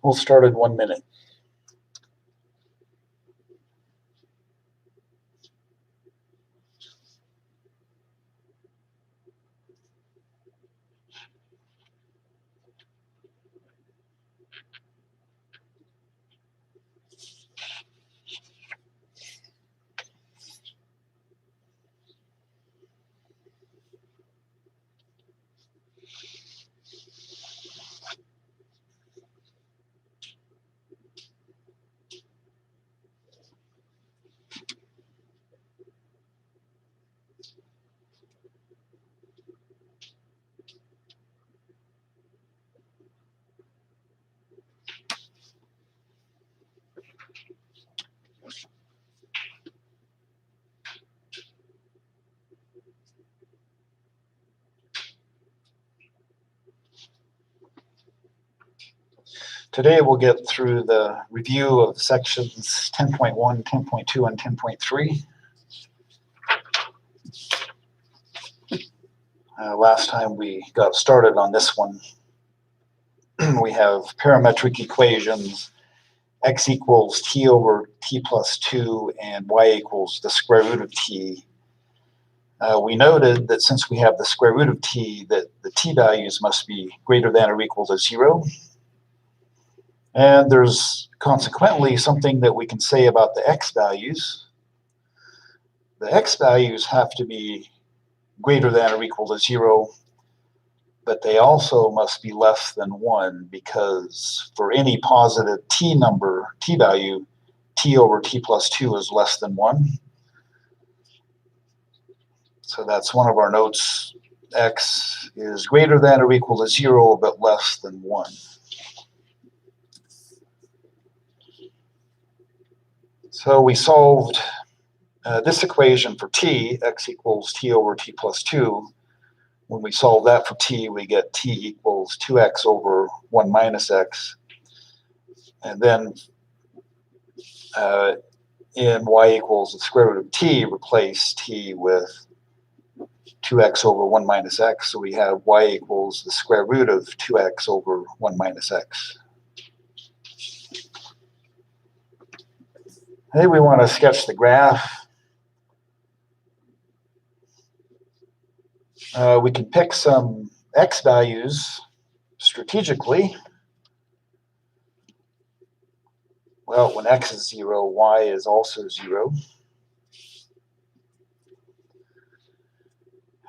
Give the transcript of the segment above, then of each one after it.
We'll start in 1 minute. Today we'll get through the review of sections 10.1, 10.2, and 10.3. Last time we got started on this one, we have parametric equations, x equals t over t plus 2, and y equals the square root of t. We noted that since we have the square root of t, that the t values must be greater than or equal to 0. And there's consequently something that we can say about the x values. The x values have to be greater than or equal to 0, but they also must be less than 1, because for any positive t number, t value, t over t plus 2 is less than 1. So that's one of our notes. X is greater than or equal to 0, but less than 1. So we solved this equation for t, x equals t over t plus 2. When we solve that for t, we get t equals 2x over 1 minus x. And then in y equals the square root of t, replace t with 2x over 1 minus x. So we have y equals the square root of 2x over 1 minus x. Hey, we want to sketch the graph. We can pick some x values strategically. Well, when x is 0, y is also 0.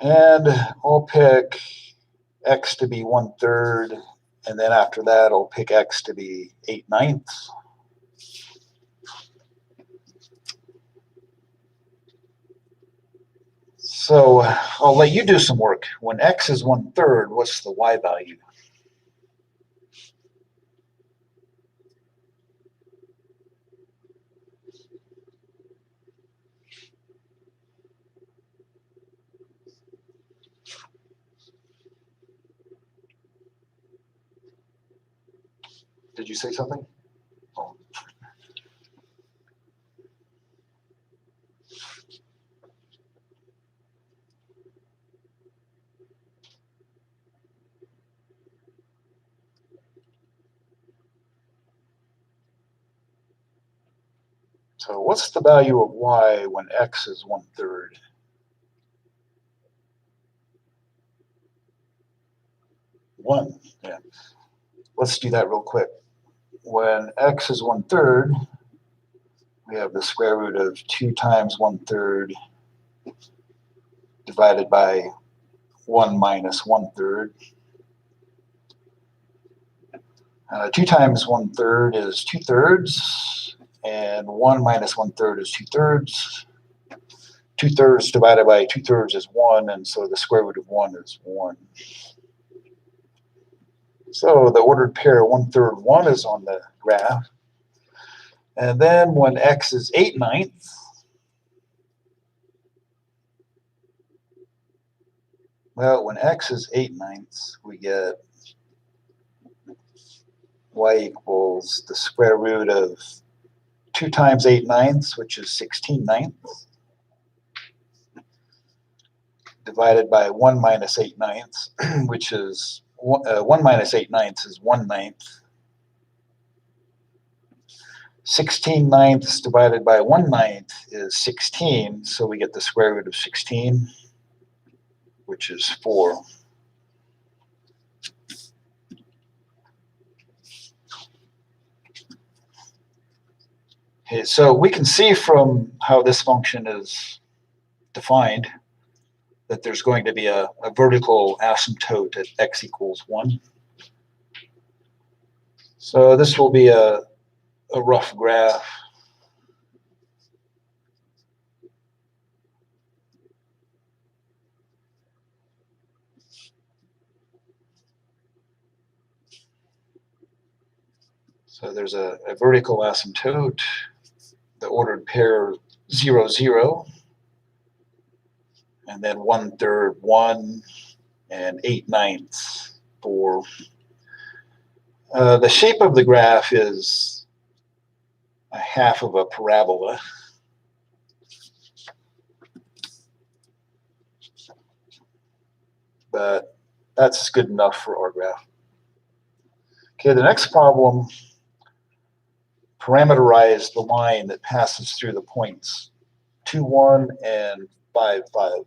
And I'll pick x to be 1/3, and then after that I'll pick x to be 8/9. So I'll let you do some work. When x is 1/3, what's the y value? Did you say something? Oh. So what's the value of y when x is 1/3? One. Yeah. Let's do that real quick. When x is 1/3, we have the square root of 2 times 1/3 divided by 1 minus 1/3. 2 times 1/3 is 2/3, and 1 minus 1/3 is 2/3. 2/3 divided by 2/3 is 1, and so the square root of 1 is 1. So the ordered pair 1/3, 1 is on the graph. And then when x is 8/9, well, when x is 8/9, we get y equals the square root of 2 times 8/9, which is 16/9, divided by 1 minus 8/9, which is 1 minus 8/9 is 1/9. 16/9 divided by 1/9 is 16, so we get the square root of 16, which is 4. Okay, so we can see from how this function is defined that there's going to be a vertical asymptote at x equals 1. So this will be a rough graph. So there's a vertical asymptote, the ordered pair 0, 0, and then 1/3, 1, and 8/9, 4. The shape of the graph is a half of a parabola. But that's good enough for our graph. Okay, the next problem, parameterize the line that passes through the points 2, 1, and 5, 5.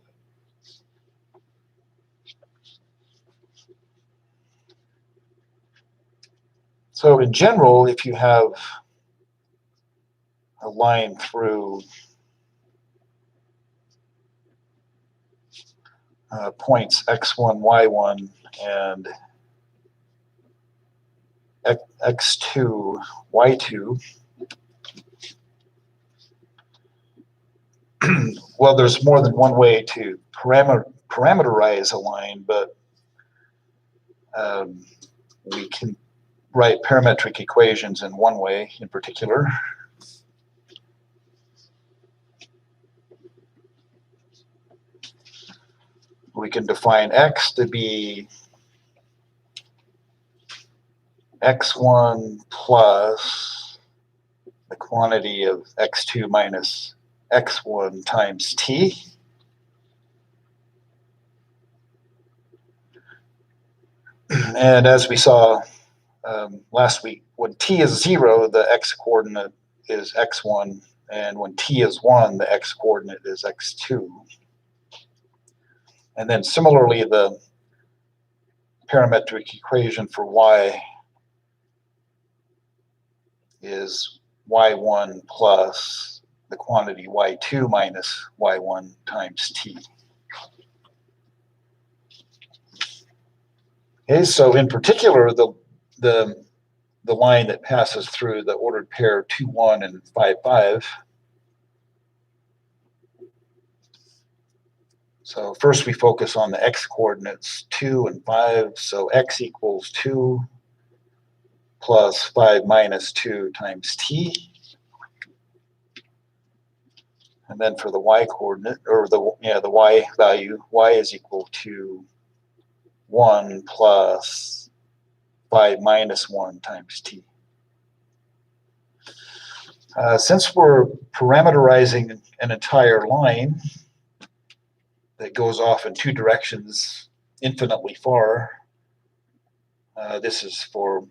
So in general, if you have a line through points x1, y1, and x2, y2, well, there's more than one way to parameterize a line, but we can write parametric equations in one way in particular. We can define x to be x1 plus the quantity of x2 minus x1 times t. And as we saw last week, when t is 0, the x-coordinate is x1, and when t is 1, the x-coordinate is x2. And then similarly, the parametric equation for y is y1 plus the quantity y2 minus y1 times t. Okay, so in particular, the line that passes through the ordered pair 2, 1 and 5, 5. So first we focus on the x-coordinates 2 and 5. So x equals 2 plus 5 minus 2 times t. And then for the y-coordinate, or the y value, y is equal to 1 plus 5 minus 1 times t. Since we're parameterizing an entire line that goes off in two directions infinitely far, this is for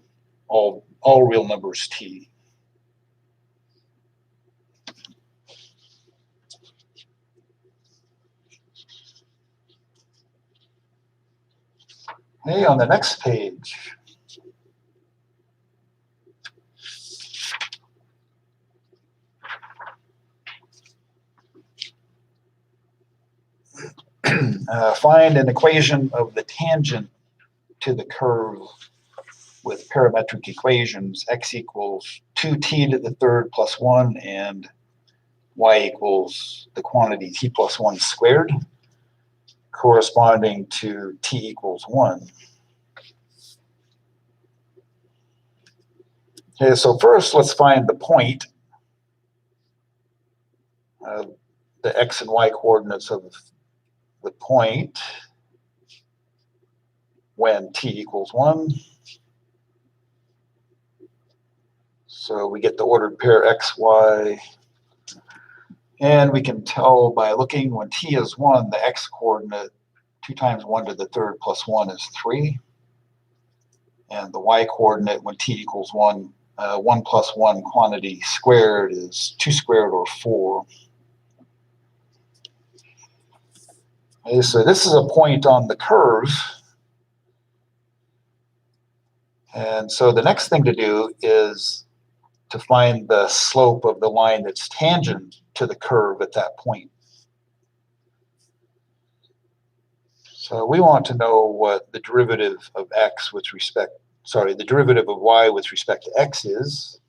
all real numbers t. Okay, on the next page, find an equation of the tangent to the curve with parametric equations. X equals 2t to the third plus 1 and y equals the quantity t plus 1 squared, corresponding to t equals 1. Okay, so first let's find the point, the x and y coordinates of the point when t equals 1. So we get the ordered pair x, y, and we can tell by looking when t is 1, the x-coordinate 2 times 1 to the third plus 1 is 3. And the y-coordinate when t equals 1 1 plus 1 quantity squared is 2 squared, or 4. Okay, so this is a point on the curve. And so the next thing to do is to find the slope of the line that's tangent to the curve at that point. So we want to know what the derivative of the derivative of y with respect to x is.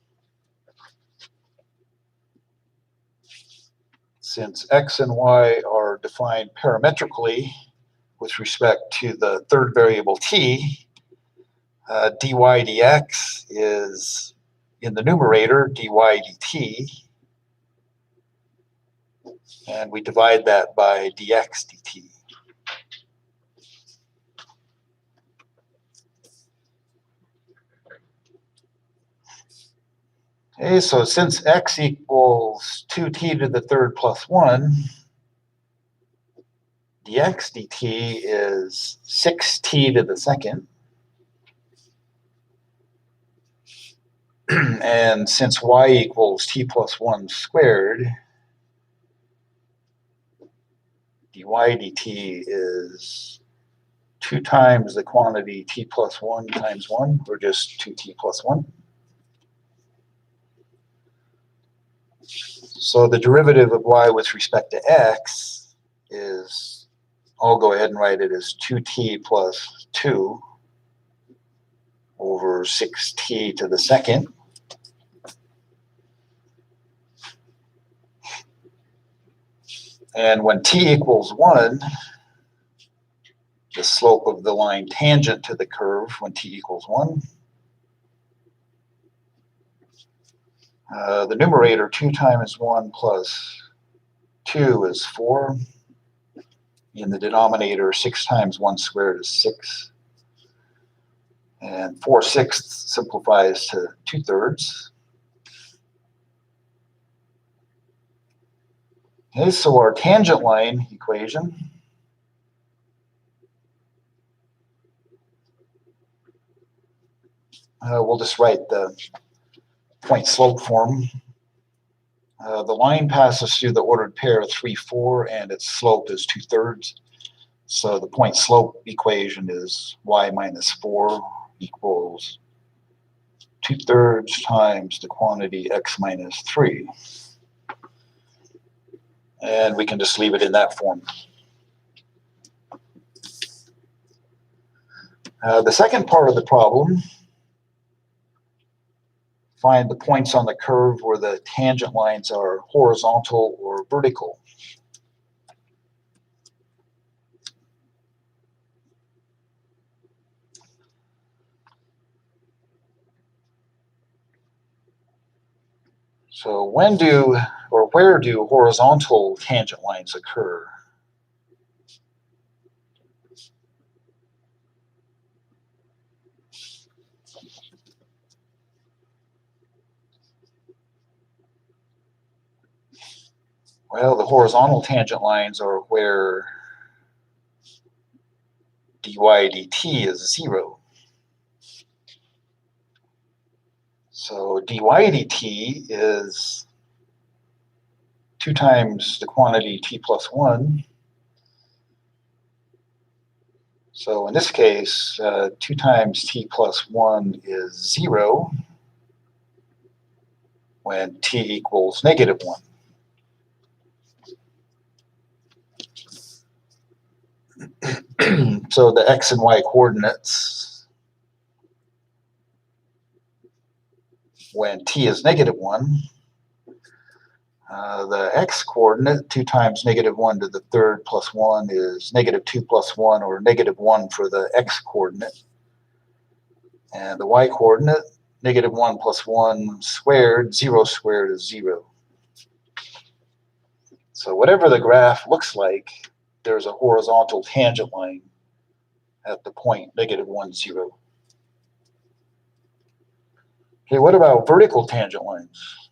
Since x and y are defined parametrically with respect to the third variable t, dy dx is in the numerator dy dt, and we divide that by dx dt. Okay, so since x equals 2t to the third plus 1, dx dt is 6t to the second. And since y equals t plus 1 squared, dy dt is 2 times the quantity t plus 1 times 1, or just 2t plus 1. So the derivative of y with respect to x is, I'll go ahead and write it as 2t plus 2 over 6t to the second. And when t equals 1, the slope of the line tangent to the curve when t equals 1, the numerator 2 times 1 plus 2 is 4. In the denominator, 6 times 1 squared is 6. And 4/6 simplifies to 2/3. Okay, so our tangent line equation we'll just write the point slope form. The line passes through the ordered pair 3, 4, and its slope is 2/3. So the point slope equation is y minus 4 equals 2/3 times the quantity x minus 3. And we can just leave it in that form. The second part of the problem, find the points on the curve where the tangent lines are horizontal or vertical. So when do, or where do horizontal tangent lines occur? Well, the horizontal tangent lines are where dy dt is 0. So dy dt is 2 times the quantity t plus 1. So in this case, 2 times t plus 1 is 0 when t equals negative 1. So the x and y coordinates when t is negative 1, the x coordinate, 2 times negative 1 to the third plus 1 is negative 2 plus 1, or negative 1 for the x coordinate. And the y coordinate, negative 1 plus 1 squared, 0 squared is 0. So whatever the graph looks like, there's a horizontal tangent line at the point negative 1, 0. Okay, what about vertical tangent lines?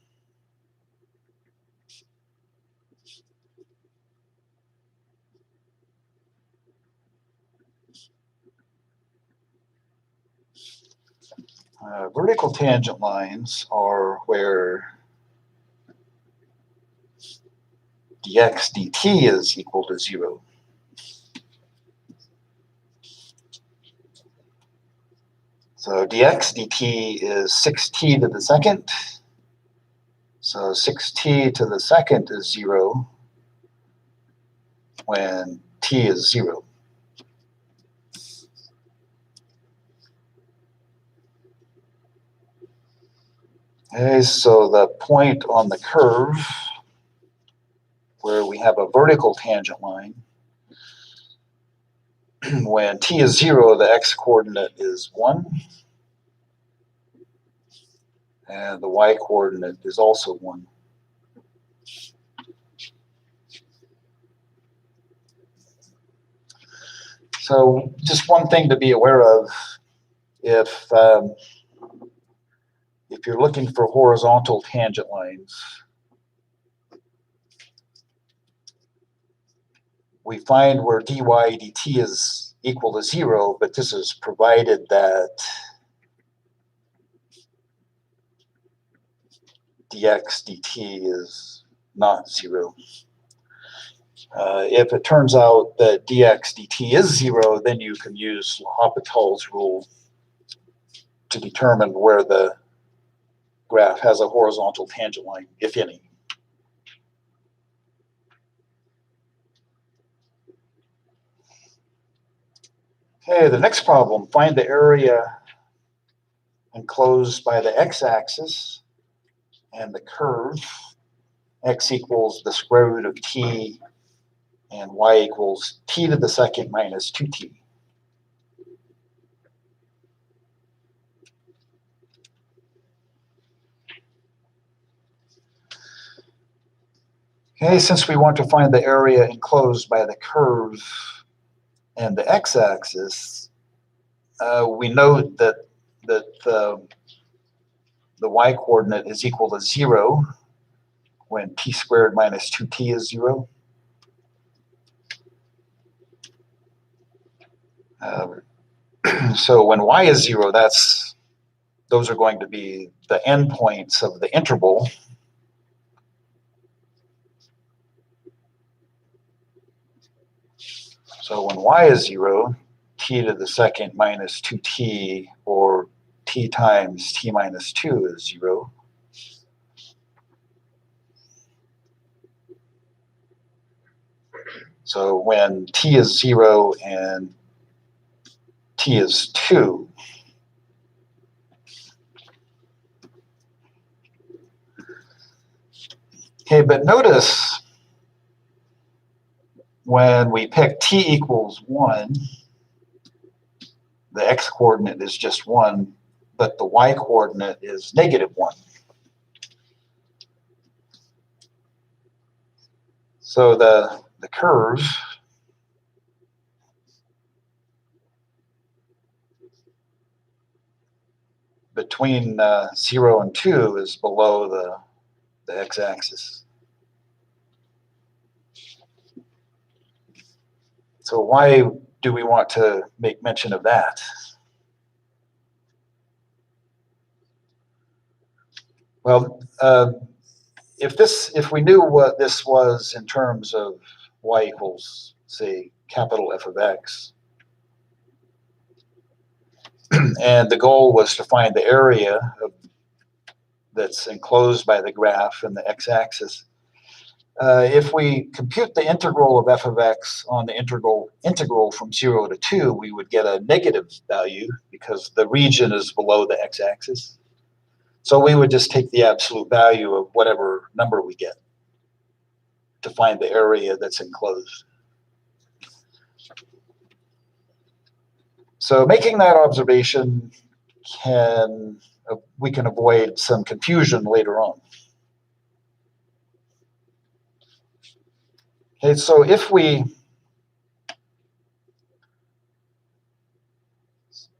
Vertical tangent lines are where dx dt is equal to 0. So dx dt is 6t to the second. So 6t to the second is 0 when t is 0. Okay, so the point on the curve where we have a vertical tangent line, when t is 0, the x-coordinate is 1, and the y-coordinate is also 1. So just one thing to be aware of, if you're looking for horizontal tangent lines, we find where dy dt is equal to 0, but this is provided that dx dt is not 0. If it turns out that dx dt is 0, then you can use L'Hopital's rule to determine where the graph has a horizontal tangent line, if any. Okay, the next problem, find the area enclosed by the x-axis and the curve. X equals the square root of t and y equals t to the second minus 2t. Okay, since we want to find the area enclosed by the curve and the x-axis, we know that the y-coordinate is equal to 0 when t squared minus 2t is 0. So when y is 0, those are going to be the endpoints of the interval. So when y is 0, t to the second minus 2t, or t times t minus 2 is 0. So when t is 0 and t is 2, okay, but notice when we pick t equals 1, the x-coordinate is just 1, but the y-coordinate is negative 1. So the curve between 0 and 2 is below the x-axis. So why do we want to make mention of that? Well, if we knew what this was in terms of y equals, say, capital F of x, and the goal was to find the area that's enclosed by the graph and the x-axis, if we compute the integral of f of x on the integral from 0 to 2, we would get a negative value because the region is below the x-axis. So we would just take the absolute value of whatever number we get to find the area that's enclosed. So making that observation, we can avoid some confusion later on. Okay, so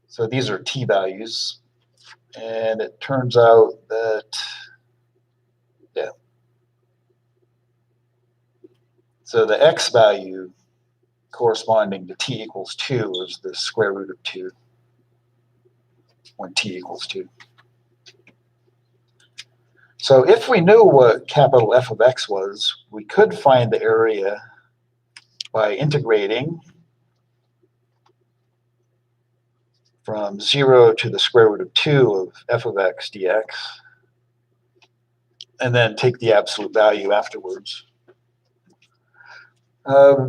so these are t values, and it turns out that, yeah. So the x value corresponding to t equals 2 is the square root of 2. when t equals 2. So if we knew what capital F of x was, we could find the area by integrating from 0 to the square root of 2 of f of x dx, and then take the absolute value afterwards. But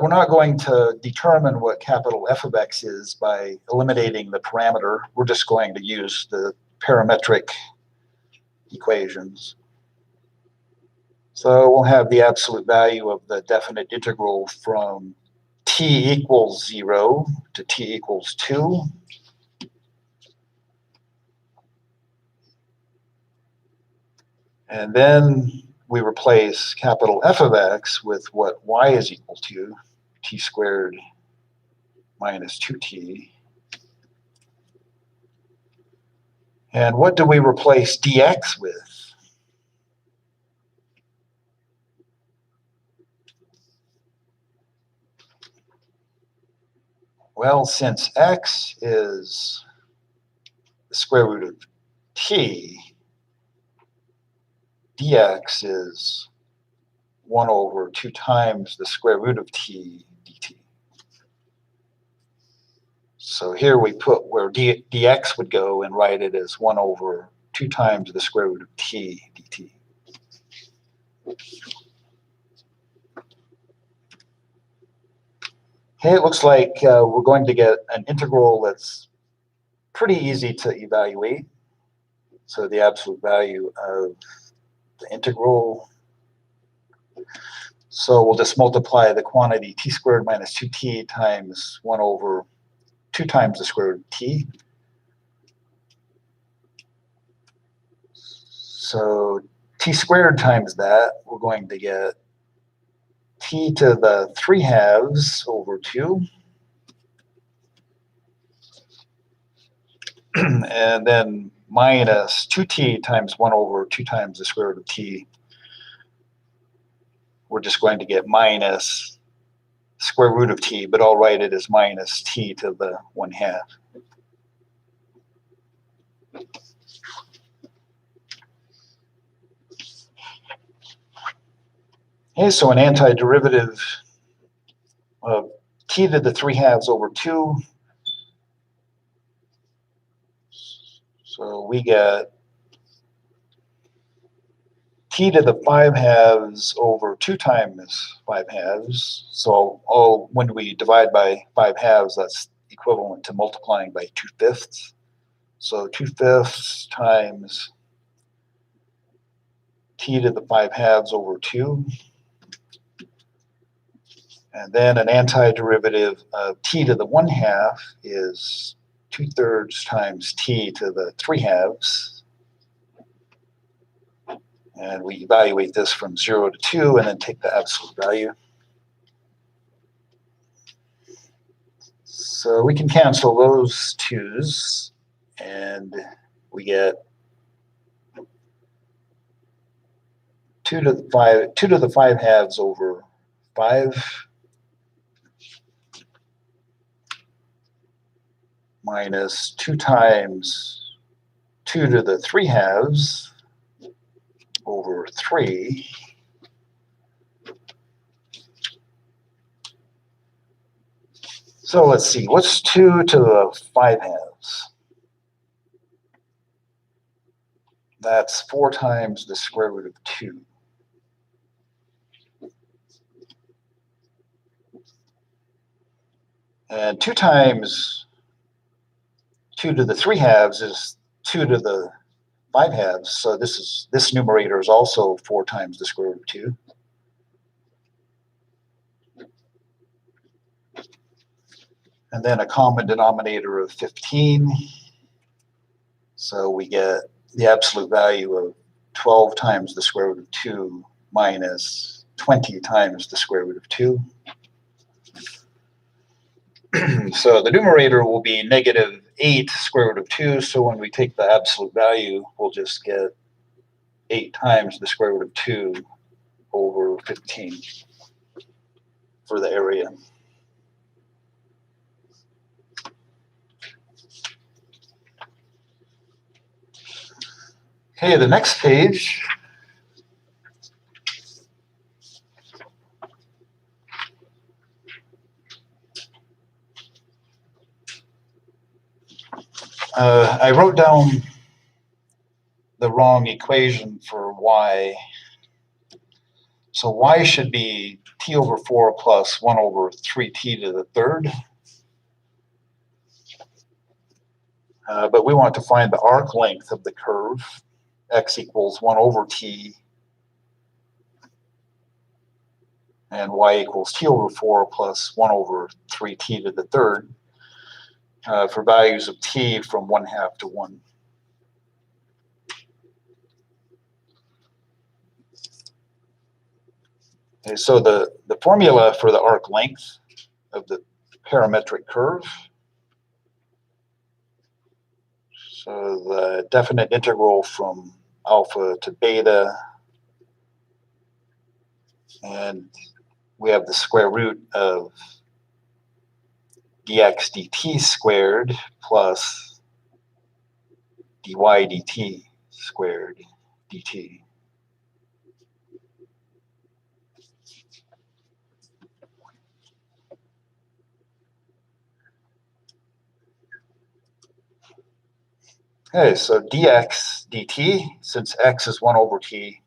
we're not going to determine what capital F of x is by eliminating the parameter. We're just going to use the parametric equations. So we'll have the absolute value of the definite integral from t equals 0 to t equals 2. And then we replace capital F of x with what y is equal to, t squared minus 2t. And what do we replace dx with? Well, since x is the square root of t, dx is 1 over 2 times the square root of t dt. So here we put where dx would go and write it as 1 over 2 times the square root of t dt. Okay, it looks like we're going to get an integral that's pretty easy to evaluate. So the absolute value of the integral. So we'll just multiply the quantity t squared minus 2t times 1 over 2 times the square root of t. So t squared times that, we're going to get t to the 3 halves over 2. And then minus 2t times 1 over 2 times the square root of t. We're just going to get minus square root of t, but I'll write it as minus t to the 1/2. Okay, so an antiderivative of t to the 3 halves over 2. So we get t to the 5 halves over 2 times 5 halves. So when we divide by 5 halves, that's equivalent to multiplying by 2/5. So 2/5 times t to the 5 halves over 2. And then an antiderivative of t to the 1/2 is 2/3 times t to the 3 halves. And we evaluate this from 0 to 2 and then take the absolute value. So we can cancel those 2's, and we get 2 to the 5 halves over 5 minus 2 times 2 to the 3 halves over 3. So let's see, what's 2 to the 5 halves? That's 4 times the square root of 2. And 2 times 2 to the 3 halves is 2 to the 5 halves. So this numerator is also 4 times the square root of 2. And then a common denominator of 15. So we get the absolute value of 12 times the square root of 2 minus 20 times the square root of 2. So the numerator will be negative 8 square root of 2. So when we take the absolute value, we'll just get 8 times the square root of 2 over 15 for the area. Okay, the next page I wrote down the wrong equation for y. So y should be t over 4 plus 1 over 3t to the third. But we want to find the arc length of the curve, x equals 1 over t, and y equals t over 4 plus 1 over 3t to the third for values of t from 1/2 to 1. Okay, so the formula for the arc length of the parametric curve, so the definite integral from alpha to beta, and we have the square root of dx dt squared plus dy dt squared dt. Okay, so dx dt, since x is 1 over t,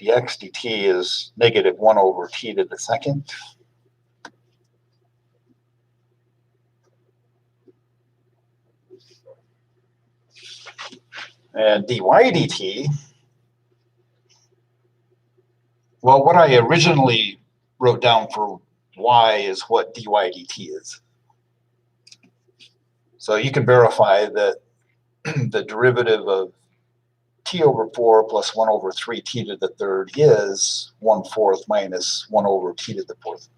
dx dt is negative 1 over t to the second. And dy dt, well, what I originally wrote down for y is what dy dt is. So you can verify that the derivative of t over 4 plus 1 over 3t to the third is 1/4 minus 1 over t to the fourth.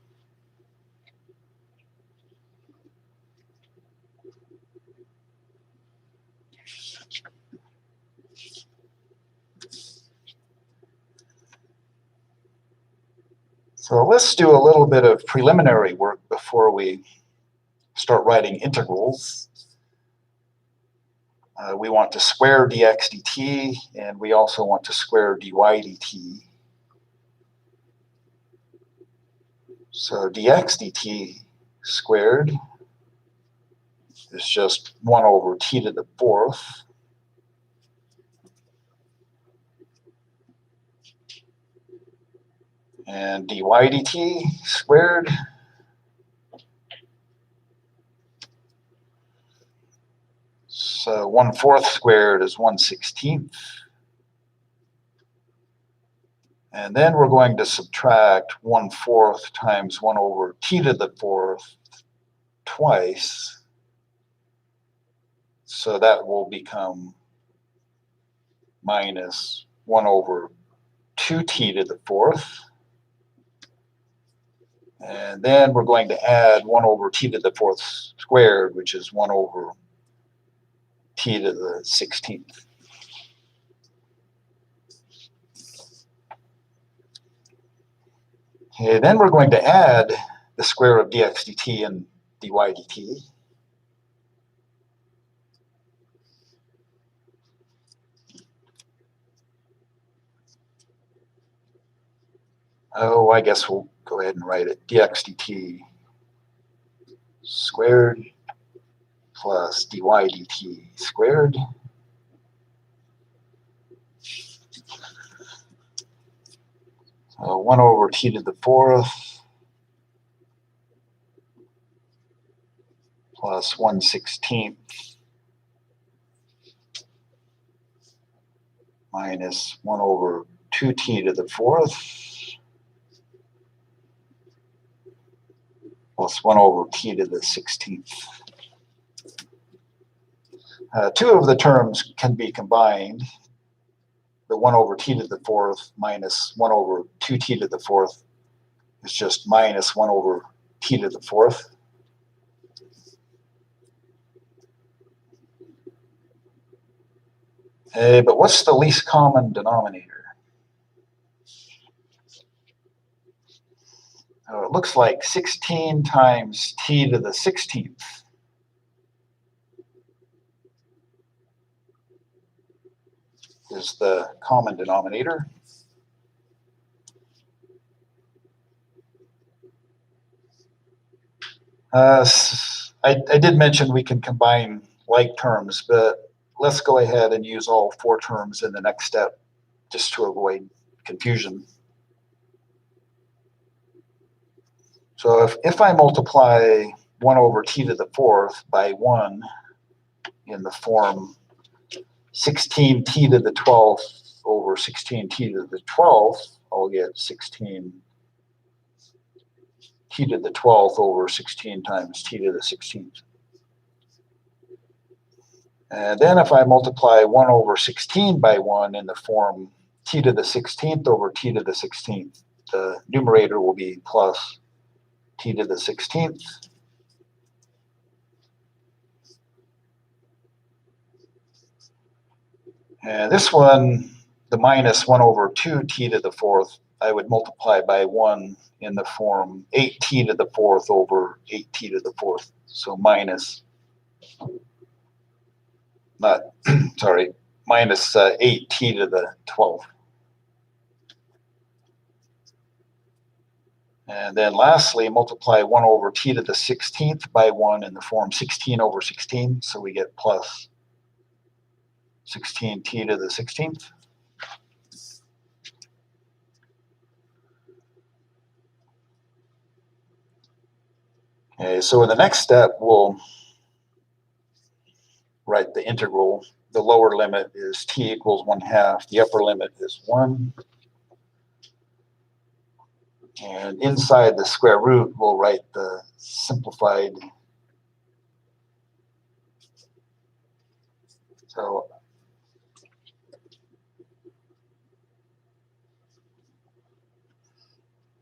So let's do a little bit of preliminary work before we start writing integrals. We want to square dx dt, and we also want to square dy dt. So dx dt squared is just 1 over t to the fourth. And dy dt squared, so 1/4 squared is 1/16. And then we're going to subtract 1/4 times 1 over t to the fourth twice. So that will become minus 1 over 2t to the fourth. And then we're going to add 1 over t to the fourth squared, which is 1 over t to the 16th. Okay, then we're going to add the square of dx dt and dy dt. Oh, I guess we'll go ahead and write it. Dx dt squared plus dy dt squared. So 1 over t to the fourth plus 1/16 minus 1 over 2t to the fourth plus 1 over t to the 16th. Two of the terms can be combined. The 1 over t to the fourth minus 1 over 2t to the fourth is just minus 1 over t to the fourth. But what's the least common denominator? It looks like 16 times t to the 16th. is the common denominator. I did mention we can combine like terms, but let's go ahead and use all 4 terms in the next step just to avoid confusion. So if I multiply 1 over t to the 4th by 1 in the form 16t to the 12th over 16t to the 12th, I'll get 16t to the 12th over 16 times t to the 16th. And then if I multiply 1 over 16 by 1 in the form t to the 16th over t to the 16th, the numerator will be plus t to the 16th. And this one, the minus 1 over 2t to the 4th, I would multiply by 1 in the form 8t to the 4th over 8t to the 4th. So minus, not, sorry, minus 8t to the 12th. And then lastly, multiply 1 over t to the 16th by 1 in the form 16 over 16. So we get plus 16t to the 16th. Okay, so in the next step, we'll write the integral. The lower limit is t equals 1/2. The upper limit is 1. And inside the square root, we'll write the simplified.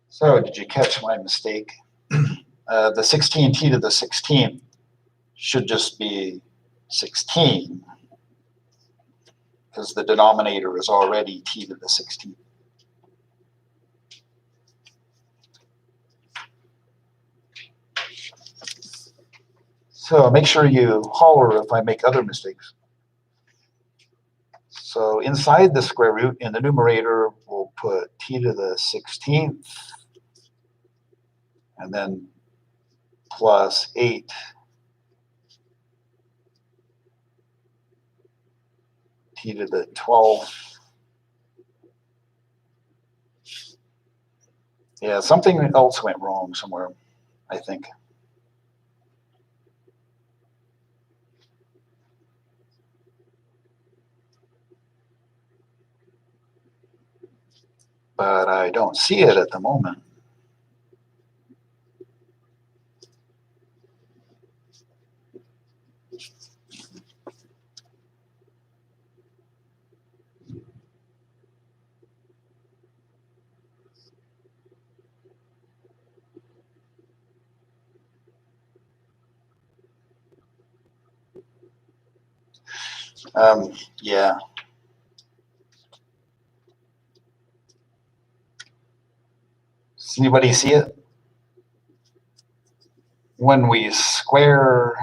So did you catch my mistake? The 16t to the 16th should just be 16 because the denominator is already t to the 16th. So make sure you holler if I make other mistakes. So inside the square root in the numerator, we'll put t to the 16th and then plus 8 t to the 12th. Yeah, something else went wrong somewhere, I think. But I don't see it at the moment. Yeah. Does anybody see it? When we square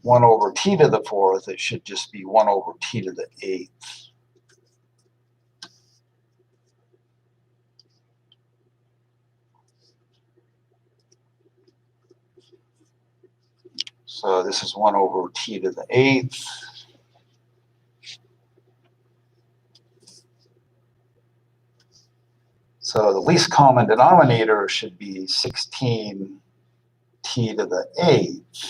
1 over t to the 4th, it should just be 1 over t to the 8th. So this is 1 over t to the 8th. So the least common denominator should be 16t to the 8th.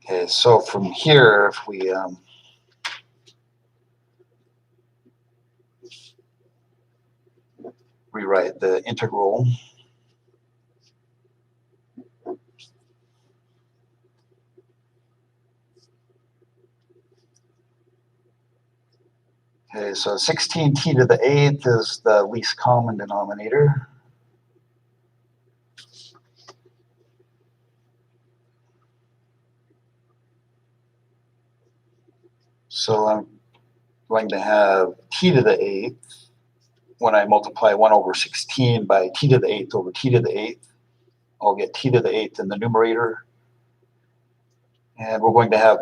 Okay, so from here, if we rewrite the integral, okay, so 16t to the 8th is the least common denominator. So I'm going to have t to the 8th when I multiply 1 over 16 by t to the 8th over t to the 8th, I'll get t to the 8th in the numerator. And we're going to have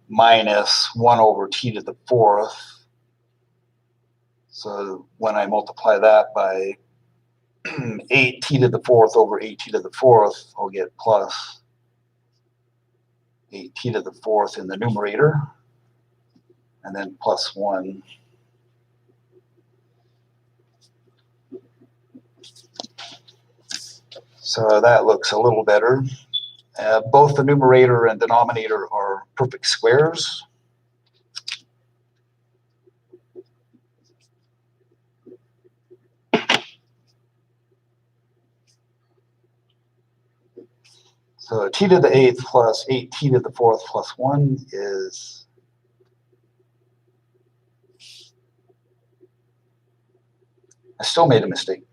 minus 1 over t to the 4th. So when I multiply that by 8t to the 4th over 8t to the 4th, I'll get plus 8t to the 4th in the numerator, and then plus 1. So that looks a little better. Both the numerator and denominator are perfect squares. So t to the 8th plus 8t to the 4th plus 1 is I still made a mistake.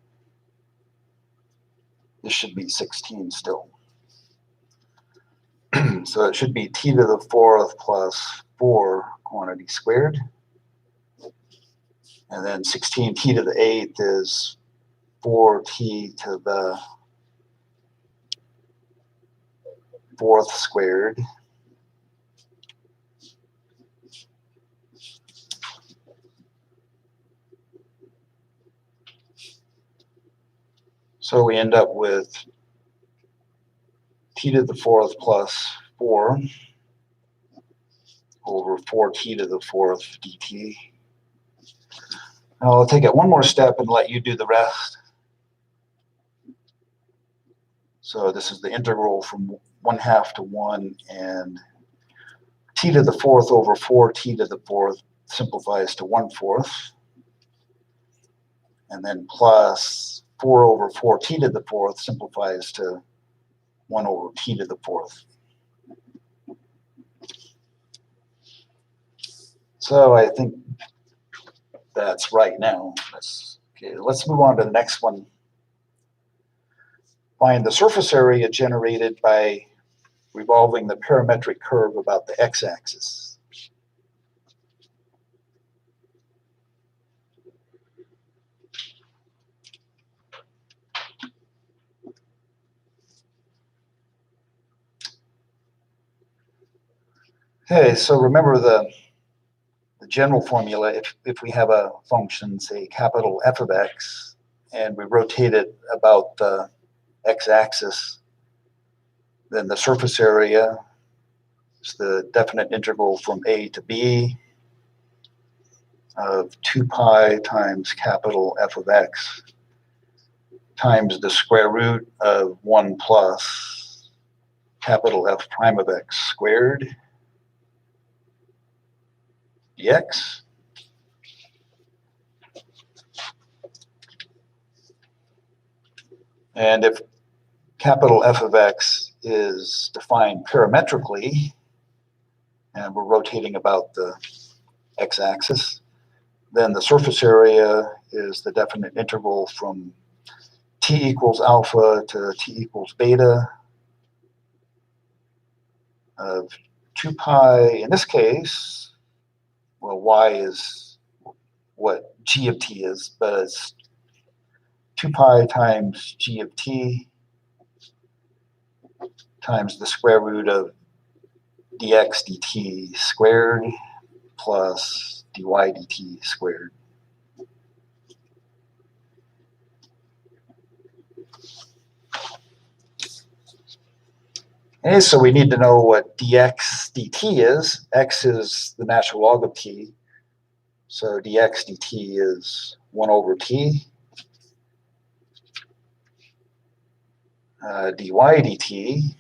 This should be 16 still. So it should be t to the 4th plus 4 quantity squared. And then 16t to the 8th is 4t to the 4th squared. So we end up with t to the 4th plus 4 over 4t to the 4th dt. Now I'll take it one more step and let you do the rest. So this is the integral from 1/2 to 1, and t to the 4th over 4t to the 4th simplifies to 1/4. And then plus 4 over 4t to the 4th simplifies to 1 over t to the 4th. So I think that's right now. Okay, let's move on to the next one. Find the surface area generated by revolving the parametric curve about the x-axis. Okay, so remember the general formula. If we have a function, say capital F of x, and we rotate it about the x-axis, then the surface area is the definite integral from a to b of 2 pi times capital F of x times the square root of 1 plus capital F prime of x squared dx. And if capital F of x is defined parametrically, and we're rotating about the x-axis, then the surface area is the definite integral from t equals alpha to t equals beta of 2 pi, in this case, well, y is what g of t is, but it's 2 pi times g of t times the square root of dx dt squared plus dy dt squared. Okay, so we need to know what dx dt is. X is the natural log of t. So dx dt is 1 over t. Dy dt,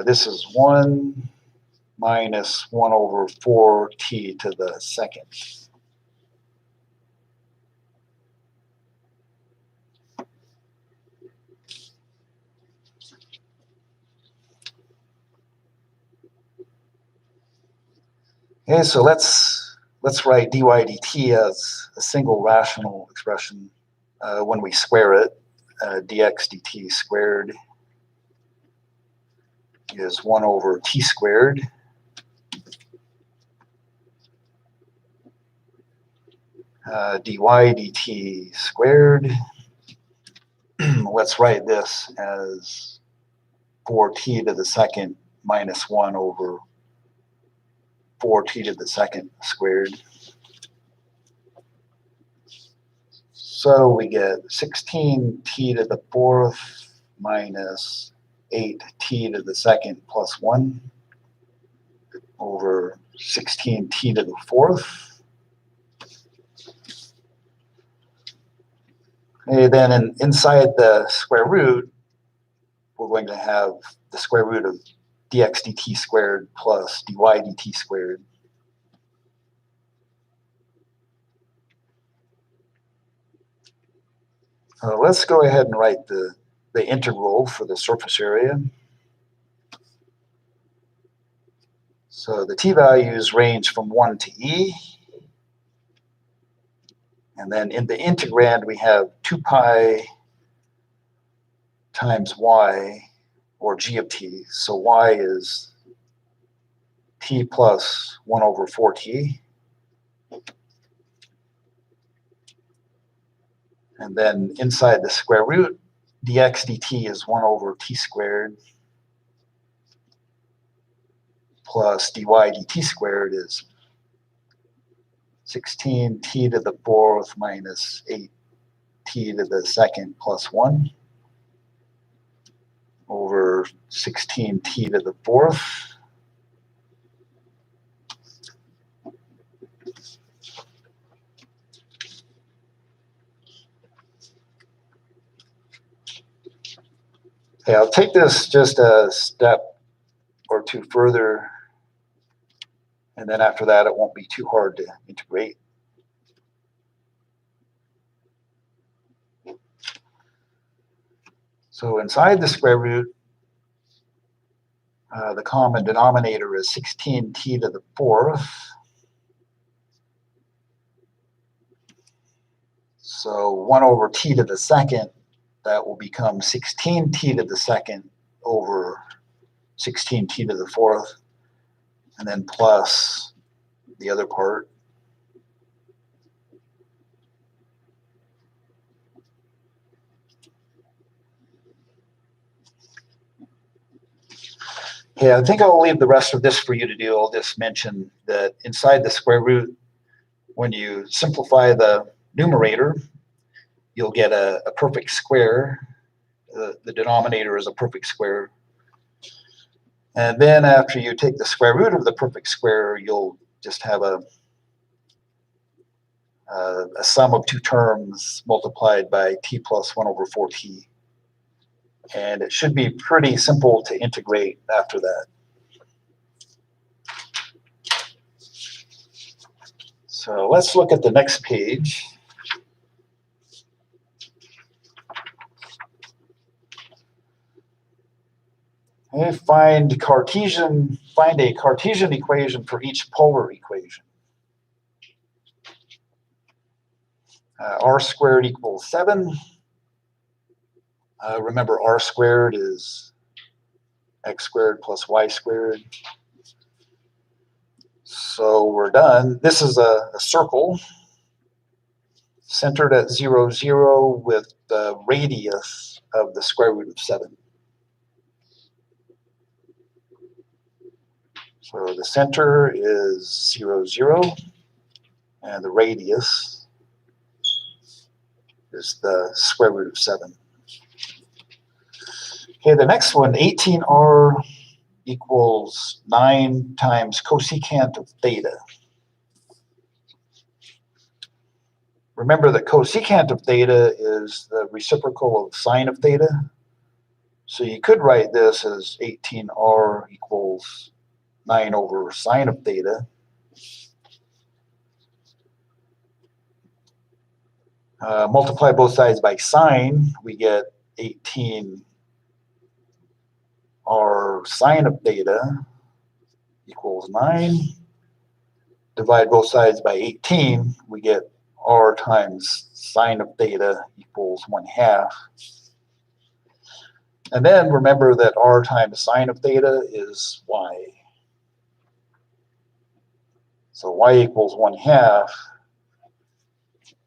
this is 1 minus 1 over 4t to the second. Okay, so let's write dy dt as a single rational expression when we square it. Dx dt squared is 1 over t squared dy dt squared. Let's write this as 4t to the second minus 1 over 4t to the second squared. So we get 16t to the fourth minus 8t to the second plus 1 over 16t to the fourth. Okay, then inside the square root, we're going to have the square root of dx dt squared plus dy dt squared. Let's go ahead and write the integral for the surface area. So the t-values range from 1 to e. And then in the integrand, we have 2 pi times y, or g of t. So y is t plus 1 over 4t. And then inside the square root, dx dt is 1 over t squared plus dy dt squared is 16t to the fourth minus 8t to the second plus 1 over 16t to the fourth. Okay, I'll take this just a step or two further, and then after that it won't be too hard to integrate. So inside the square root, the common denominator is 16t to the fourth. So 1 over t to the second, that will become 16t to the second over 16t to the fourth, and then plus the other part. Yeah, I think I'll leave the rest of this for you to do. I'll just mention that inside the square root, when you simplify the numerator, you'll get a perfect square. The denominator is a perfect square. And then after you take the square root of the perfect square, you'll just have a sum of two terms multiplied by t plus 1 over 4t. And it should be pretty simple to integrate after that. So let's look at the next page. Okay, find a Cartesian equation for each polar equation. R squared equals 7. Remember, r squared is x squared plus y squared. So we're done. This is a circle centered at 0, 0 with the radius of the square root of 7. So the center is 0, 0, and the radius is the square root of 7. Okay, the next one, 18r equals 9 times cosecant of theta. Remember that cosecant of theta is the reciprocal of sine of theta. So you could write this as 18r equals 9 over sine of theta. Multiply both sides by sine, we get 18r sine of theta equals 9. Divide both sides by 18, we get r times sine of theta equals 1/2. And then remember that r times sine of theta is y. So y equals 1/2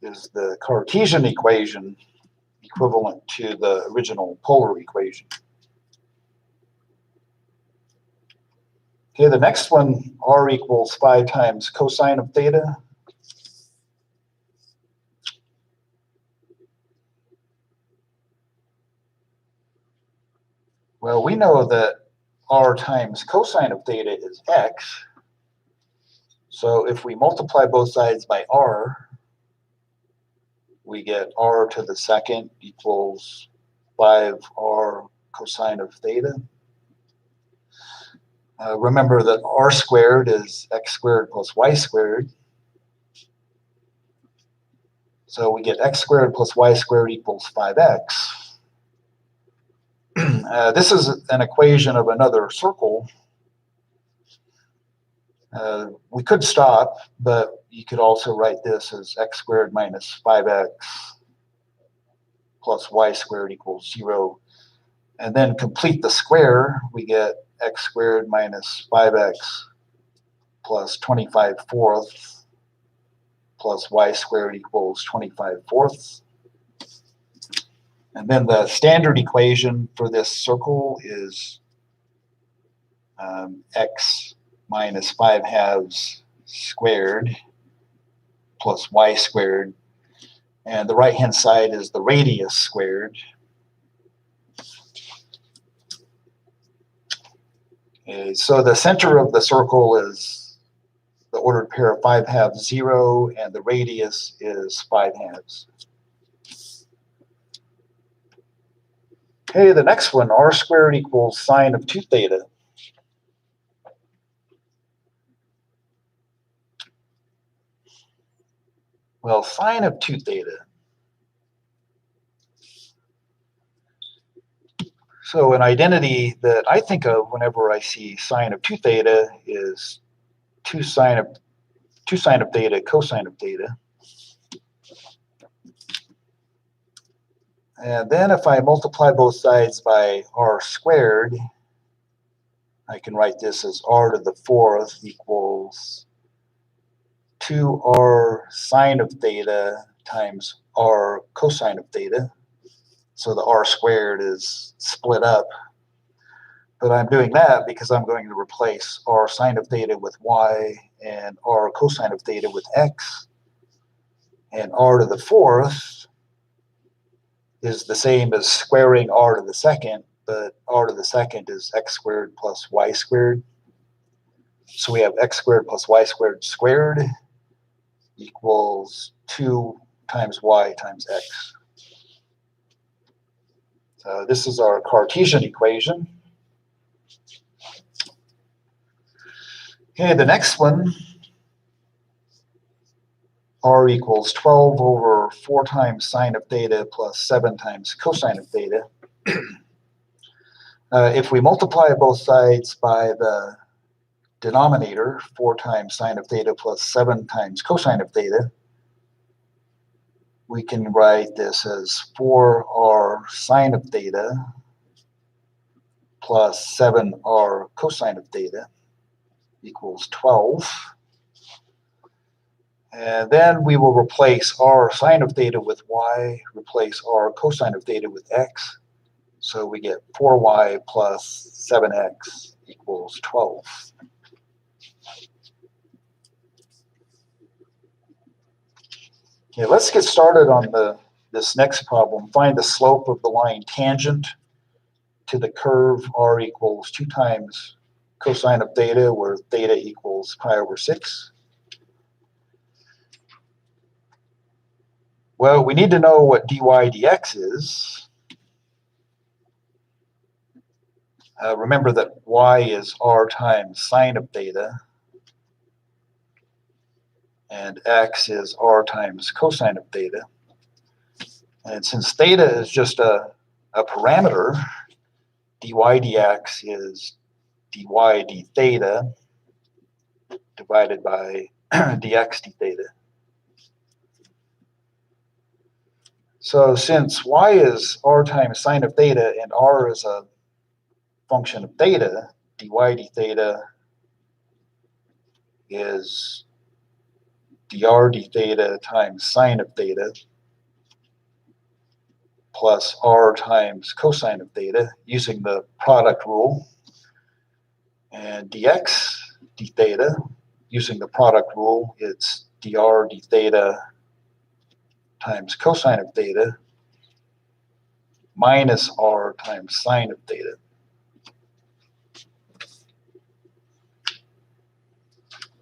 is the Cartesian equation equivalent to the original polar equation. Okay, the next one, r equals 5 times cosine of theta. Well, we know that r times cosine of theta is x. So if we multiply both sides by r, we get r to the second equals 5r cosine of theta. Remember that r squared is x squared plus y squared. So we get x squared plus y squared equals 5x. This is an equation of another circle. We could stop, but you could also write this as x squared minus 5x plus y squared equals 0. And then complete the square, we get x squared minus 5x plus 25 fourths plus y squared equals 25 fourths. And then the standard equation for this circle is x minus 5 halves squared plus y squared. And the right-hand side is the radius squared. Okay, so the center of the circle is the ordered pair of 5 halves 0, and the radius is 5 halves. Okay, the next one, r squared equals sine of 2 theta. Well, sine of 2 theta. So an identity that I think of whenever I see sine of 2 theta is 2 sine of theta cosine of theta. And then if I multiply both sides by r squared, I can write this as r to the 4th equals 2r sine of theta times r cosine of theta. So the r squared is split up. But I'm doing that because I'm going to replace r sine of theta with y and r cosine of theta with x. And r to the 4th is the same as squaring r to the 2nd, but r to the 2nd is x squared plus y squared. So we have x squared plus y squared squared equals 2 times y times x. So this is our Cartesian equation. Okay, the next one, r equals 12 over 4 times sine of theta plus 7 times cosine of theta. If we multiply both sides by the denominator, 4 times sine of theta plus 7 times cosine of theta, we can write this as 4r sine of theta plus 7r cosine of theta equals 12. And then we will replace r sine of theta with y, replace r cosine of theta with x. So we get 4y plus 7x equals 12. Okay, let's get started on this next problem. Find the slope of the line tangent to the curve r equals 2 times cosine of theta, where theta equals pi over 6. Well, we need to know what dy dx is. Remember that y is r times sine of theta, and x is r times cosine of theta. And since theta is just a parameter, dy dx is dy d theta divided by dx d theta. So since y is r times sine of theta and r is a function of theta, dy d theta is dr d theta times sine of theta plus r times cosine of theta using the product rule, and dx d theta using the product rule, it's dr d theta times cosine of theta minus r times sine of theta.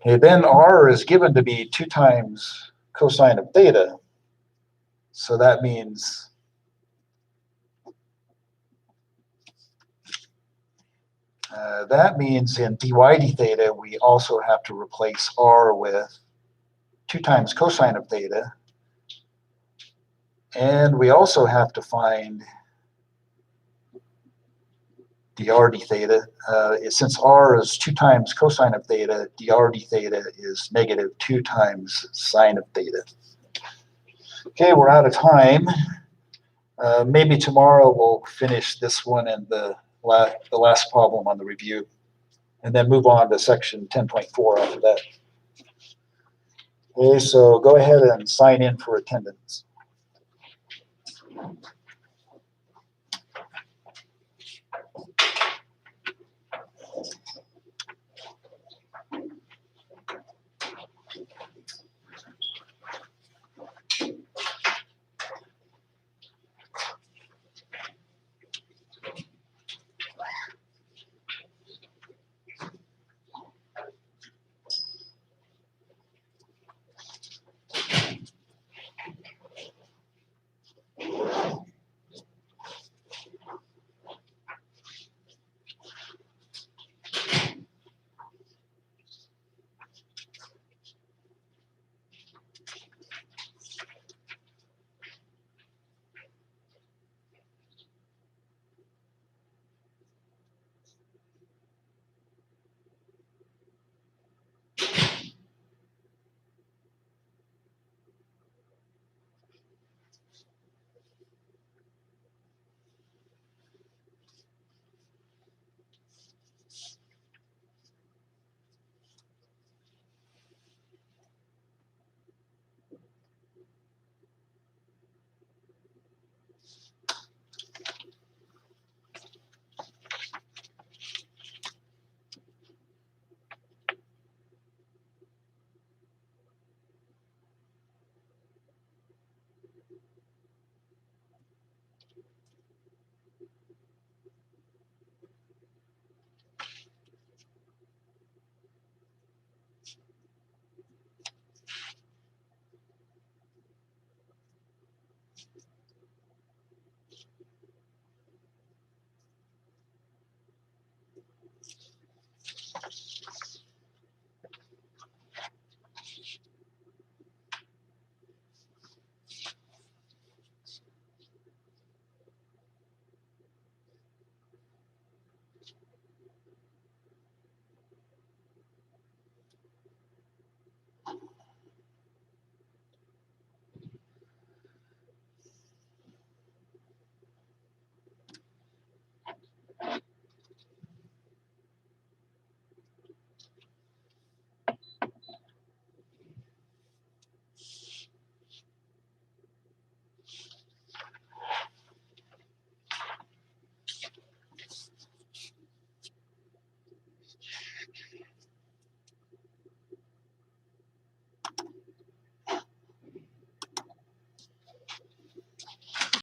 Okay, then r is given to be 2 times cosine of theta, so that means in dy d theta we also have to replace r with 2 times cosine of theta, and we also have to find dr d theta. Since r is 2 times cosine of theta, dr d theta is negative 2 times sine of theta. Okay, we're out of time. Maybe tomorrow we'll finish this one and the last problem on the review, and then move on to section 10.4 after that. Okay, so go ahead and sign in for attendance.